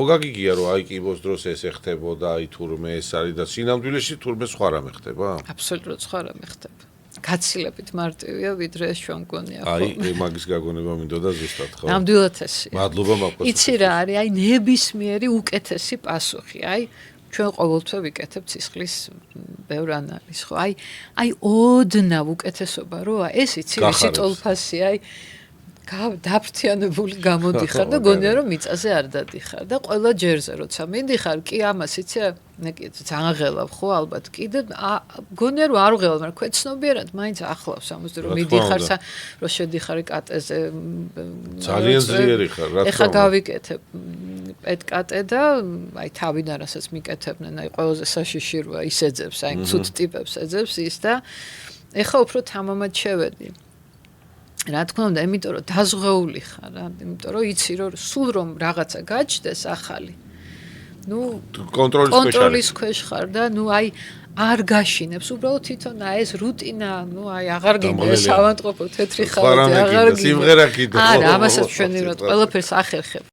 ხო გაგიგია რომ აი კიბოს დროს ეს ეხთებოდა აი თურმე ეს არის და სინამდვილეში თურმე სხვა რამე ხდება? აბსოლუტურად სხვა რამე ხდება. გაცილებით მარტივია ვიდრე ეს ჩვენ გონია ხო? აი მაგის გაგონება მინდოდა ზუსტად ხო? ნამდვილად ესია. მადლობა მაფოს. იცი რა არის აი ნებისმიერი უკეთესი პასუხი. აი ჩვენ ყოველთვის ვიკეთებთ სისხლის ბევრ ანალიზს ხო? აი ოდნავ უკეთესობა როა ეს იცი ვისი ტოლფასი აი დაფრთიანებული გამოდიხარ და გონია რომ მიწაზე არ დადიხარ და ყველა ჯერზე როცა მიდიხარ კი ამას იცი მე კი ძალიან ღელავ ხო ალბათ კი და გონია რომ არ ვღელავ მაგრამ ქვეცნობიერად მაინც ახლავს ამას რომ მიდიხარ რომ შედიხარი კატეზე ძალიან ძლიერი ხარ რა თქმა უნდა ეხა გავიკეთებ პეტკატე და აი თავიდან რასაც მიკეთებდნენ აი ყველაზე საშიში როა ის ეძებს აი ცუდ ტიპებს ეძებს ის და ეხა უფრო თამამად შევედი რა თქმა უნდა, იმიტომ რომ დაზღვეული ხარ, რა, იმიტომ რომ იცი რომ სულ რომ რაღაცა გაჩნდეს ახალი. კონტროლის ქვეშ ხარ და აი არ გაშინებს, უბრალოდ თვითონ ეს რუტინა, აი აღარ გინდა ავანტყოფო თეთრი ხალათი, აღარ გინდა. სიმღერა კიდე. არა, ამასაც ჩვენივად ყველაფერს ახერხებ.